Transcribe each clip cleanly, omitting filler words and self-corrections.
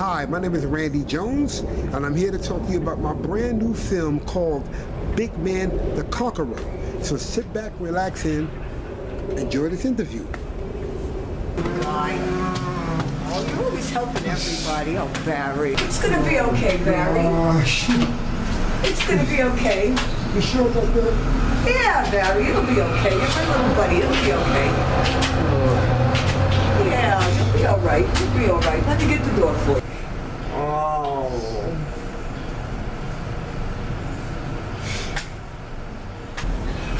Hi, my name is Randy Jones, and I'm here to talk to you about my brand new film called Big Man the Conqueror. So sit back, relax, and enjoy this interview. Guy. Oh, you're always helping everybody. Oh, Barry. It's gonna be okay, Barry. It's gonna be okay. You sure about that? Yeah, Barry, it'll be okay. You're my little buddy. It'll be okay. Yeah, you'll be all right. You'll be all right. Let me get the door for you. Oh.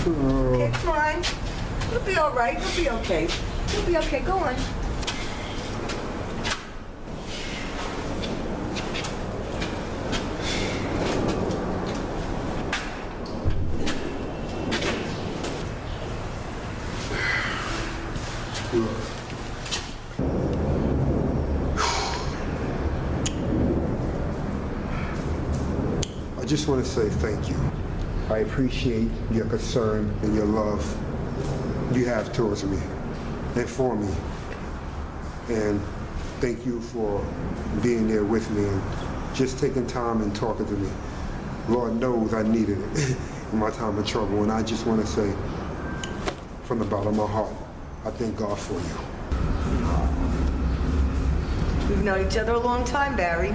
Okay, come on. You'll be all right. You'll be okay. You'll be okay. Go on. I just want to say thank you. I appreciate your concern and your love you have towards me and for me. And thank you for being there with me and just taking time and talking to me. Lord knows I needed it in my time of trouble, and I just want to say from the bottom of my heart, I thank God for you. We've known each other a long time, Barry.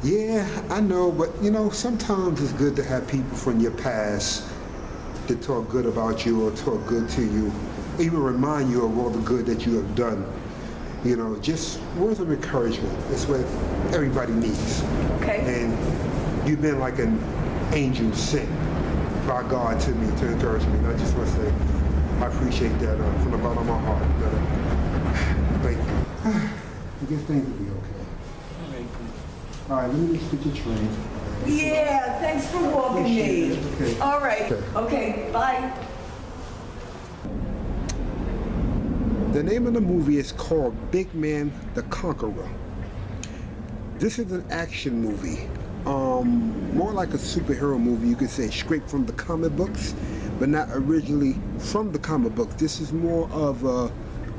Yeah, I know, but you know, sometimes it's good to have people from your past that talk good about you or talk good to you, even remind you of all the good that you have done. You know, just words of encouragement. That's what everybody needs. Okay. And you've been like an angel sent by God to me to encourage me. And I just want to say I appreciate that from the bottom of my heart. Thank you. I guess things will be okay. All right, let me just get your train. Yeah, thanks for walking me. Okay. All right. Okay. Okay, bye. The name of the movie is called Big Man the Conqueror. This is an action movie, more like a superhero movie, you could say, straight from the comic books, but not originally from the comic books. This is more of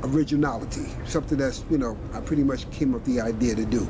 originality, something that's, you know, I pretty much came up with the idea to do.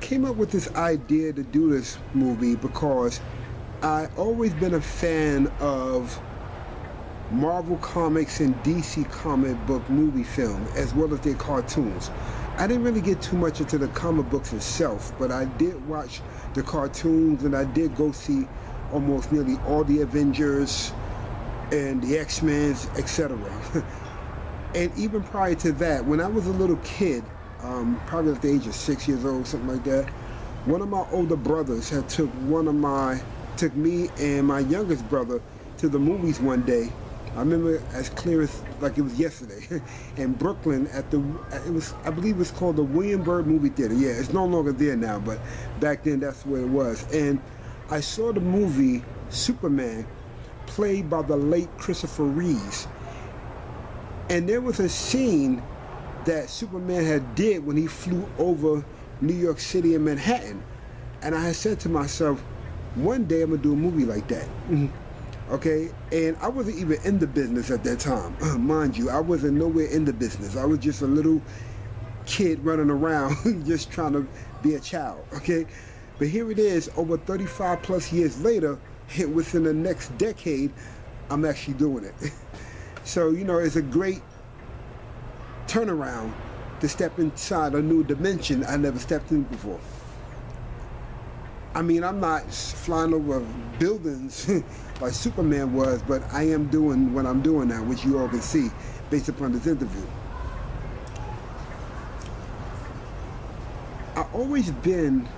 came up with this idea to do this movie because I always been a fan of Marvel Comics and DC comic book movie film, as well as their cartoons. I didn't really get too much into the comic books itself, but I did watch the cartoons, and I did go see almost nearly all the Avengers and the X-Men, etc. And even prior to that, when I was a little kid, probably at the age of 6 years old, something like that, one of my older brothers had took me and my youngest brother to the movies one day. I remember as clear as like it was yesterday, in Brooklyn I believe it was called the Williamsburg Movie Theater. Yeah, it's no longer there now, but back then that's where it was. And I saw the movie Superman, played by the late Christopher Reeves. And there was a scene that Superman had did when he flew over New York City and Manhattan. And I had said to myself, one day I'm gonna do a movie like that. Okay, and I wasn't even in the business at that time. Mind you, I wasn't nowhere in the business. I was just a little kid running around just trying to be a child, okay? But here it is, over 35 plus years later, within the next decade, I'm actually doing it. So, you know, it's a great turnaround to step inside a new dimension I never stepped in before. I mean, I'm not flying over buildings like Superman was, but I am doing what I'm doing now, which you all can see based upon this interview. I've always been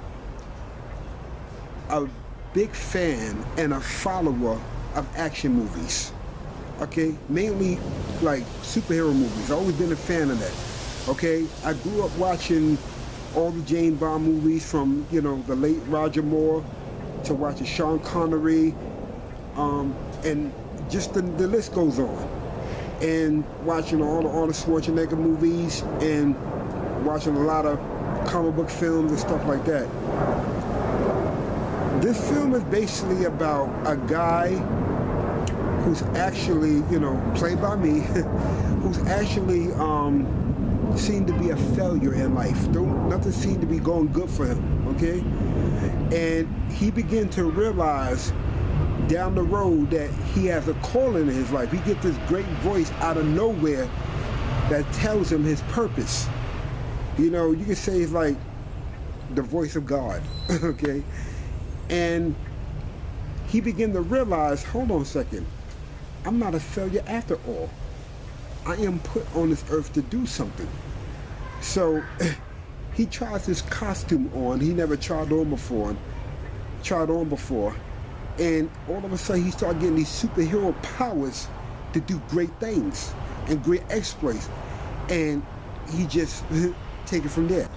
a big fan and a follower of action movies. Okay, mainly like superhero movies. I've always been a fan of that. Okay, I grew up watching all the James Bond movies, from, you know, the late Roger Moore to watching Sean Connery, and just the list goes on. And watching all the Schwarzenegger movies, and watching a lot of comic book films and stuff like that. This film is basically about a guy who's actually, you know, played by me, who's actually seemed to be a failure in life. Nothing seemed to be going good for him, okay? And he began to realize down the road that he has a calling in his life. He gets this great voice out of nowhere that tells him his purpose. You know, you could say it's like the voice of God, okay? And he began to realize, hold on a second, I'm not a failure after all. I am put on this earth to do something. So he tries this costume on. He never tried on before. And all of a sudden he started getting these superhero powers to do great things and great exploits. And he just take it from there.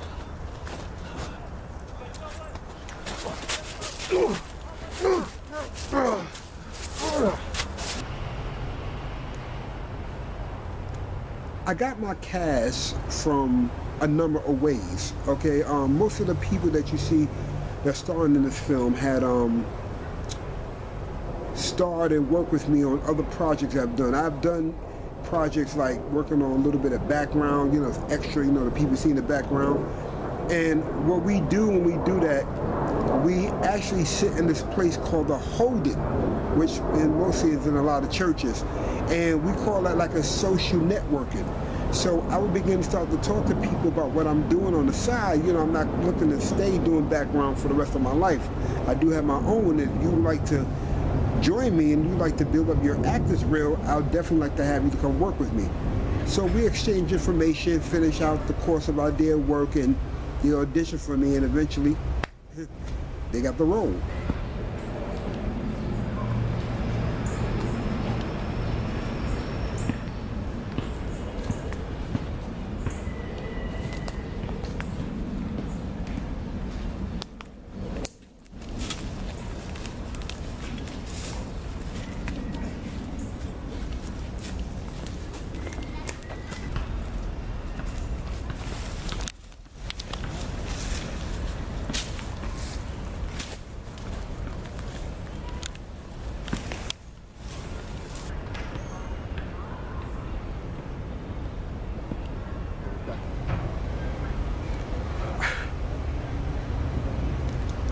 I got my cast from a number of ways, okay? Most of the people that you see that starring in this film had starred and worked with me on other projects I've done. I've done projects like working on a little bit of background, you know, extra, you know, the people see in the background. And what we do when we do that, we actually sit in this place called the Holding, which mostly is in a lot of churches. And we call that like a social networking. So I would begin to start to talk to people about what I'm doing on the side. You know, I'm not looking to stay doing background for the rest of my life. I do have my own. If you would like to join me and you like to build up your actors reel, I'll definitely like to have you to come work with me. So we exchange information, finish out the course of our day of work, and they audition for me, and eventually they got the role.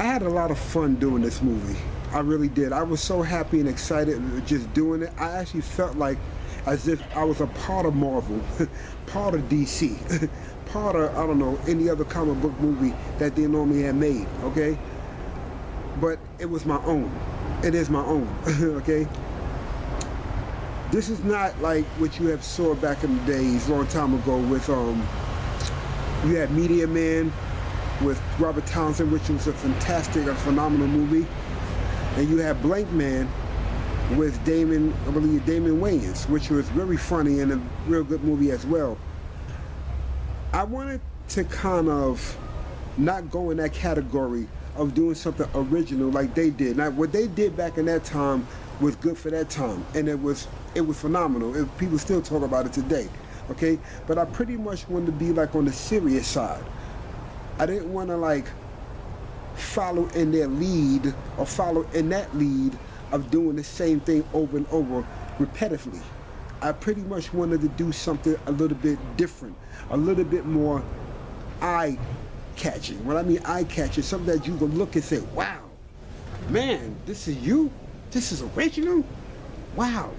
I had a lot of fun doing this movie. I really did. I was so happy and excited just doing it. I actually felt like as if I was a part of Marvel, part of DC, part of, I don't know, any other comic book movie that they normally had made, okay? But it was my own. It is my own, okay? This is not like what you have saw back in the days, long time ago with, you had Media Man with Robert Townsend, which was a fantastic, a phenomenal movie. And you have Blank Man with Damon Wayans, which was very funny and a real good movie as well. I wanted to kind of not go in that category of doing something original like they did. Now, what they did back in that time was good for that time, and it was phenomenal. People still talk about it today, okay? But I pretty much wanted to be like on the serious side. I didn't want to like follow in their lead or follow in that lead of doing the same thing over and over repetitively. I pretty much wanted to do something a little bit different, a little bit more eye-catching. When I mean eye-catching, something that you can look and say, wow, man, this is you? This is original? Wow,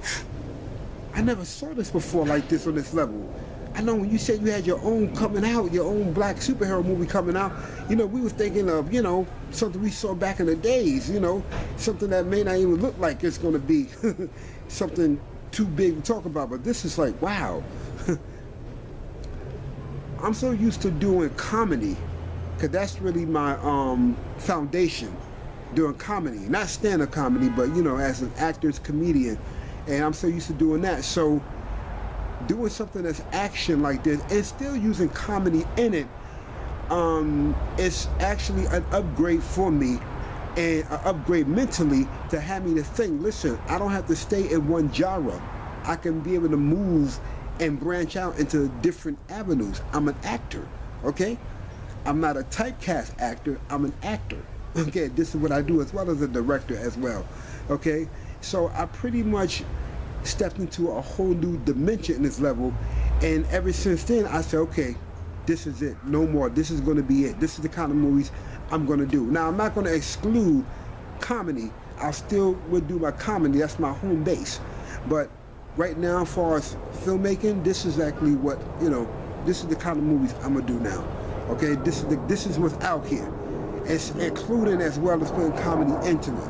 I never saw this before like this on this level. I know when you said you had your own coming out, your own black superhero movie coming out, you know, we was thinking of, you know, something we saw back in the days, you know, something that may not even look like it's going to be something too big to talk about. But this is like, wow. I'm so used to doing comedy, because that's really my foundation, doing comedy. Not stand-up comedy, but, you know, as an actor's comedian. And I'm so used to doing that. So doing something that's action like this and still using comedy in it, it's actually an upgrade for me and an upgrade mentally to have me to think, listen, I don't have to stay in one genre. I can be able to move and branch out into different avenues. I'm an actor, okay? I'm not a typecast actor, I'm an actor. Okay, this is what I do as well as a director as well, okay? So I pretty much stepped into a whole new dimension in this level, and ever since then I said, okay, this is it, no more, this is going to be it, this is the kind of movies I'm going to do. Now I'm not going to exclude comedy, I still would do my comedy, that's my home base, but right now as far as filmmaking, this is actually what, you know, this is the kind of movies I'm going to do now, okay? This is what's out here. It's including as well as putting comedy into it.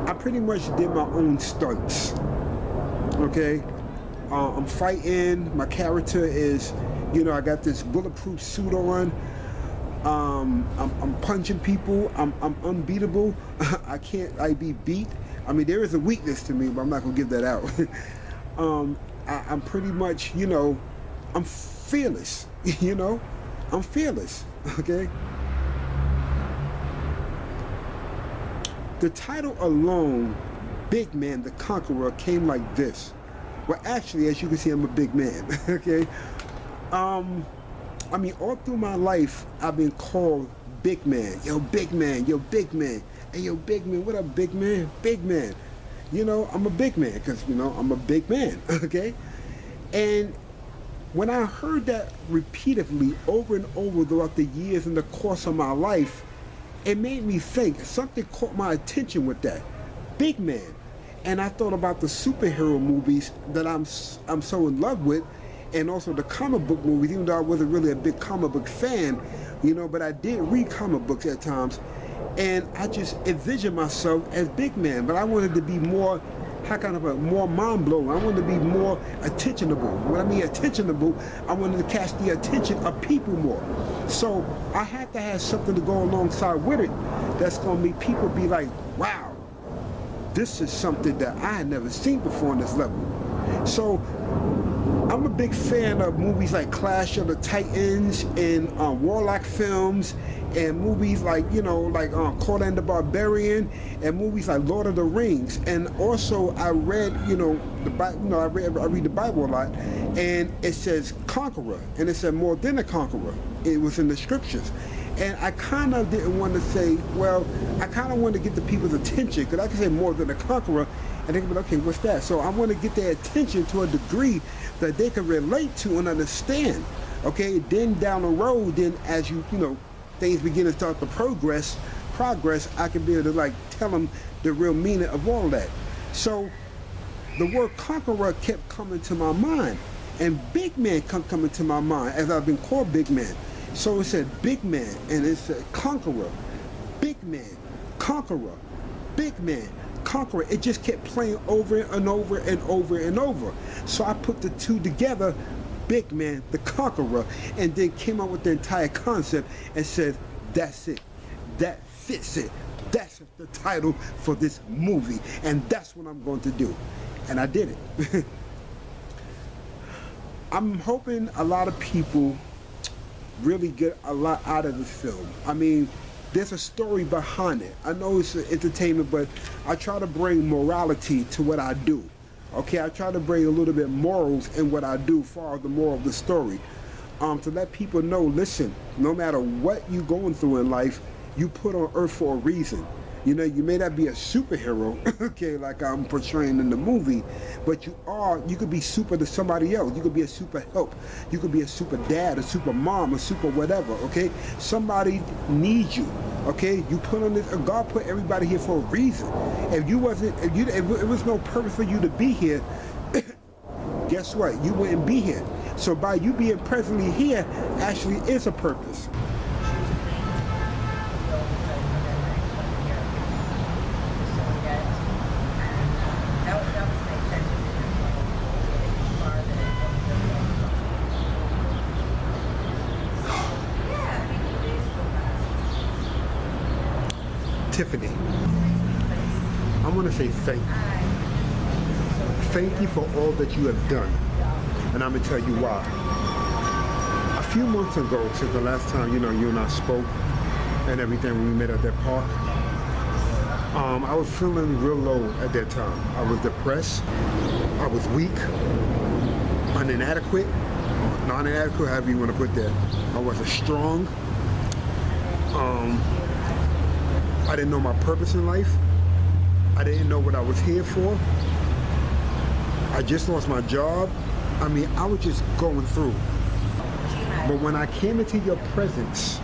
I pretty much did my own stunts, okay? I'm fighting, my character is, you know, I got this bulletproof suit on, I'm punching people, I'm unbeatable, I be beat. I mean, there is a weakness to me, but I'm not gonna give that out. I'm pretty much, you know, I'm fearless, you know, I'm fearless, okay? The title alone, Big Man the Conqueror, came like this. Well, actually, as you can see, I'm a big man, okay? I mean, all through my life, I've been called Big Man. Yo, Big Man, yo, Big Man. Hey, yo, Big Man, what up, Big Man? Big Man. You know, I'm a big man because, you know, I'm a big man, okay? And when I heard that repeatedly over and over throughout the years in the course of my life, it made me think, something caught my attention with that, big man. And I thought about the superhero movies that I'm so in love with, and also the comic book movies, even though I wasn't really a big comic book fan, you know, but I did read comic books at times, and I just envisioned myself as big man, but I wanted to be more, more mind-blowing. I wanted to be more attentionable. When I mean attentionable, I wanted to catch the attention of people more. So I had to have something to go alongside with it that's going to make people be like, wow, this is something that I had never seen before on this level. So I'm a big fan of movies like Clash of the Titans and Warlock films, and movies like, you know, like Conan the Barbarian, and movies like Lord of the Rings. And also I read, you know, the Bible, you know, I read the Bible a lot, and it says conqueror, and it said more than a conqueror. It was in the scriptures. And I kind of didn't want to say, well, I kind of wanted to get the people's attention, because I could say more than a conqueror, and they could be like, okay, what's that? So I want to get their attention to a degree that they can relate to and understand. Okay, then down the road, then as you know, things begin to start to progress, I can be able to like tell them the real meaning of all that. So the word conqueror kept coming to my mind, and big man kept coming to my mind as I've been called big man. So it said big man, and it said conqueror, big man, conqueror, big man, conqueror. It just kept playing over and over and over and over. So I put the two together, big man, the conqueror, and then came up with the entire concept and said, that's it, that fits it. That's the title for this movie, and that's what I'm going to do. And I did it. I'm hoping a lot of people really get a lot out of this film. I mean, there's a story behind it. I know it's entertainment, but I try to bring morality to what I do. Okay, I try to bring a little bit morals in what I do, far as the moral of the story. To let people know, listen, no matter what you're going through in life, you put on earth for a reason. You know, you may not be a superhero, okay, like I'm portraying in the movie, but you could be super to somebody else. You could be a super help. You could be a super dad, a super mom, a super whatever, okay? Somebody needs you, okay? You put on this, God put everybody here for a reason. If it was no purpose for you to be here, guess what? You wouldn't be here. So by you being presently here, actually is a purpose. Tiffany, I want to say thank you. Thank you for all that you have done. And I'm going to tell you why. A few months ago, since the last time, you and I spoke and everything when we met at that park, I was feeling real low at that time. I was depressed. I was weak, inadequate, non-inadequate, however you want to put that. I wasn't strong. I didn't know my purpose in life. I didn't know what I was here for. I just lost my job. I mean, I was just going through. But when I came into your presence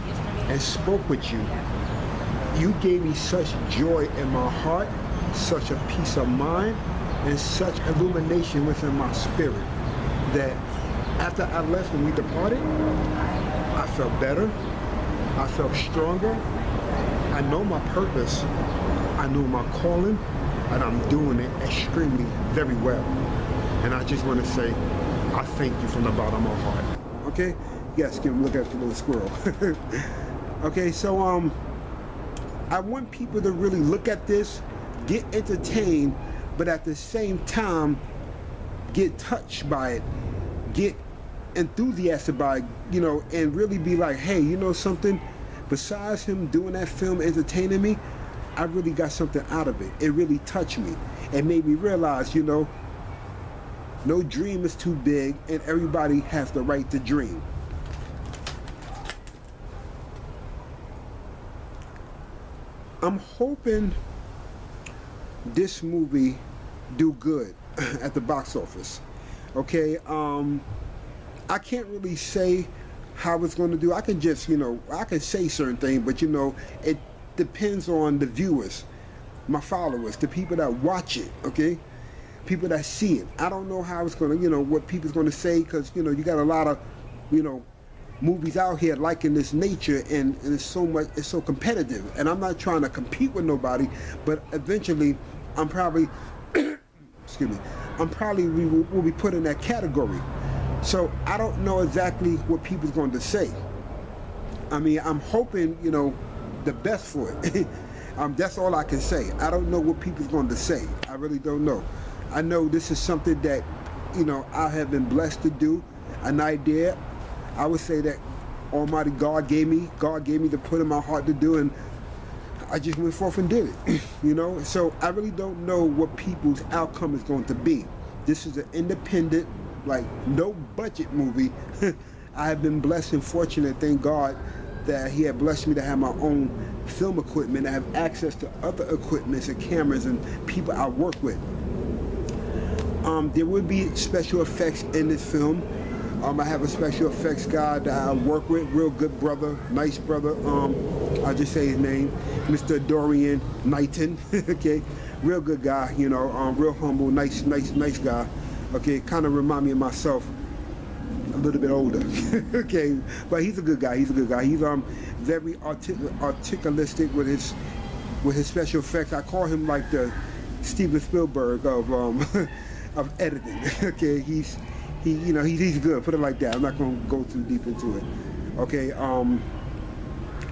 and spoke with you, you gave me such joy in my heart, such a peace of mind, and such illumination within my spirit that after I left and we departed, I felt better. I felt stronger. I know my purpose, I know my calling, and I'm doing it extremely, very well. And I just want to say, I thank you from the bottom of my heart. Okay? Yes, Kim, look at the little squirrel. Okay, so I want people to really look at this, get entertained, but at the same time, get touched by it, get enthusiastic by it, and really be like, hey, you know something? Besides him doing that film, entertaining me, I really got something out of it. It really touched me. It made me realize, no dream is too big and everybody has the right to dream. I'm hoping this movie do good at the box office. Okay, I can't really say how it's going to do. I can just, I can say certain things, but it depends on the viewers, my followers, the people that watch it, okay? People that see it. I don't know how it's going to, what people's going to say, because, you got a lot of, movies out here liking this nature, and it's so competitive. And I'm not trying to compete with nobody, but eventually I'm probably, excuse me, we will be put in that category. So I don't know exactly what people's going to say. I mean, I'm hoping, the best for it. That's all I can say. I don't know what people's going to say. I really don't know. I know this is something that, I have been blessed to do, an idea. I would say that Almighty God gave me to put in my heart to do, and I just went forth and did it, So I really don't know what people's outcome is going to be. This is an independent, no budget movie. I have been blessed and fortunate, thank God, that he had blessed me to have my own film equipment. I have access to other equipments and cameras and people I work with. There will be special effects in this film. I have a special effects guy that I work with, real good brother, nice brother. I'll just say his name, Mr. Dorian Knighton. Okay, real good guy, you know, real humble, nice guy. Okay, kind of remind me of myself, a little bit older. Okay, but he's a good guy. He's very articulistic with his special effects. I call him like the Steven Spielberg of of editing. Okay, he's good. Put it like that. I'm not going to go too deep into it. Okay,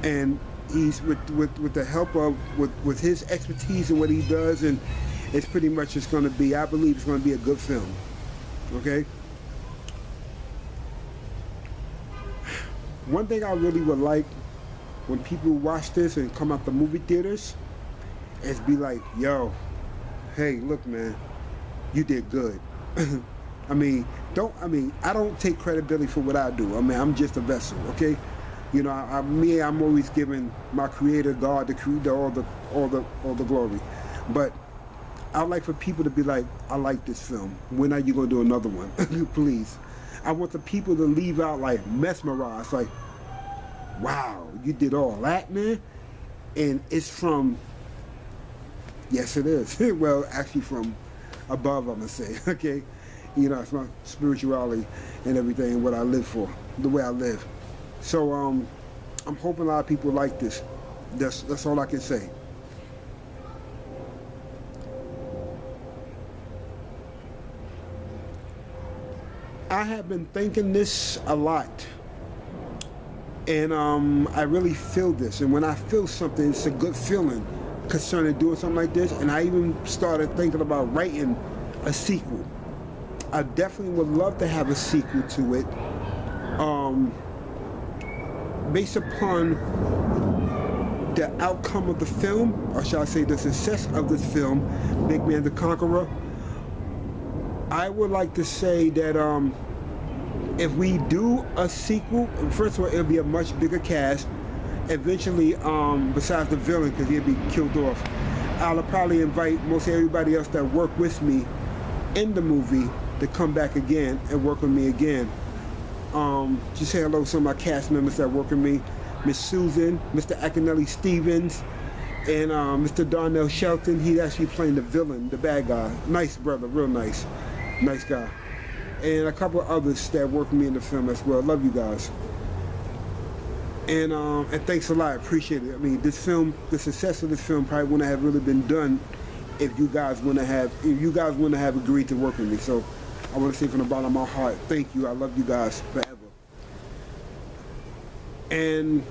and he's with the help of with his expertise and what he does, and it's pretty much just going to be. I believe it's going to be a good film. Okay. One thing I really would like when people watch this and come out the movie theaters is be like, yo, hey, look, man, you did good. I don't take credibility for what I do. I mean, I'm just a vessel, okay? You know, I'm always giving my creator, God, the creator, all the glory. But I'd like for people to be like, I like this film. When are you gonna do another one? Please. I want the people to leave out like mesmerized, like, wow, you did all that, man? And it's from, yes it is. Well, actually from above, I'm gonna say, okay? You know, it's my spirituality and everything, what I live for, the way I live. So I'm hoping a lot of people like this. That's all I can say. I have been thinking this a lot, and I really feel this, and when I feel something, it's a good feeling concerning doing something like this. And I even started thinking about writing a sequel. I definitely would love to have a sequel to it, based upon the outcome of the film, or shall I say the success of this film, Big Man the Conqueror. I would like to say that if we do a sequel, first of all, it'll be a much bigger cast. Eventually, besides the villain, because he'll be killed off, I'll probably invite most everybody else that worked with me in the movie to come back again and work with me again. Just say hello to some of my cast members that work with me. Miss Susan, Mr. Akinelli Stevens, and Mr. Darnell Shelton. He's actually playing the villain, the bad guy. Nice brother, real nice. Nice guy. And a couple of others that work with me in the film as well. Love you guys. And thanks a lot. Appreciate it. I mean, this film, the success of this film probably wouldn't have really been done if you guys wouldn't have agreed to work with me. So I want to say from the bottom of my heart, thank you. I love you guys forever. And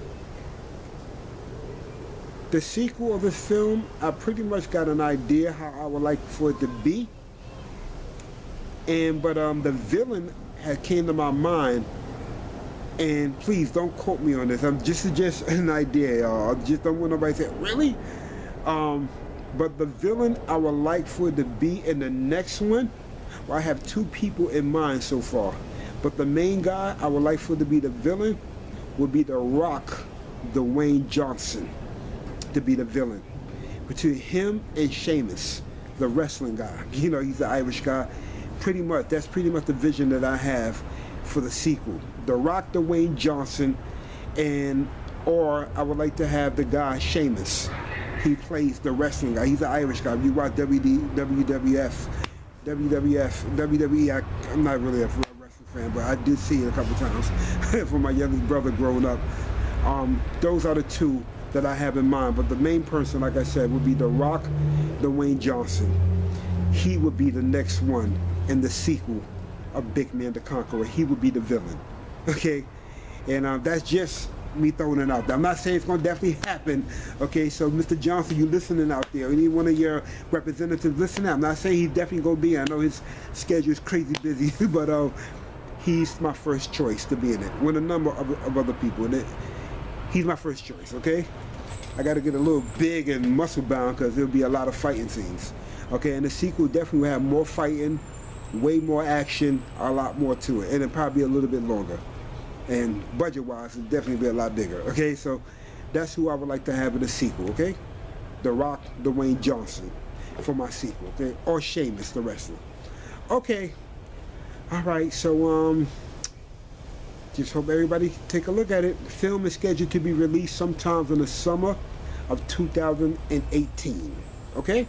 the sequel of this film, I pretty much got an idea how I would like for it to be. But the villain had came to my mind, and please don't quote me on this. I'm just an idea, y'all. I just don't want nobody to say really. But the villain I would like for it to be in the next one. Well, I have two people in mind so far, but the main guy I would like for it to be the villain would be The Rock, Dwayne Johnson, to be the villain. Between him and Sheamus, the wrestling guy. You know, he's the Irish guy. That's pretty much the vision that I have for the sequel. The Rock, Dwayne Johnson, or I would like to have the guy Sheamus. He plays the wrestling guy. He's an Irish guy. You watch WWE. I'm not really a wrestling fan, but I did see it a couple times from my youngest brother growing up. Those are the two that I have in mind. But the main person, like I said, would be The Rock, Dwayne Johnson. He would be the next one in the sequel of Big Man the Conqueror. He would be the villain. Okay? And that's just me throwing it out there. I'm not saying it's going to definitely happen. Okay? So, Mr. Johnson, you listening out there. Any one of your representatives listening out. I'm not saying he's definitely going to be. I know his schedule is crazy busy. But he's my first choice to be in it. With a number of other people in it. He's my first choice. Okay? I got to get a little big and muscle bound because there'll be a lot of fighting scenes. Okay? And the sequel definitely will have more fighting, way more action, a lot more to it, and it'll probably be a little bit longer. And budget-wise, it'll definitely be a lot bigger. Okay, so that's who I would like to have in the sequel. Okay, The Rock, Dwayne Johnson, for my sequel. Okay, or Sheamus, the wrestler. Okay, all right. So just hope everybody take a look at it. The film is scheduled to be released sometime in the summer of 2018. Okay?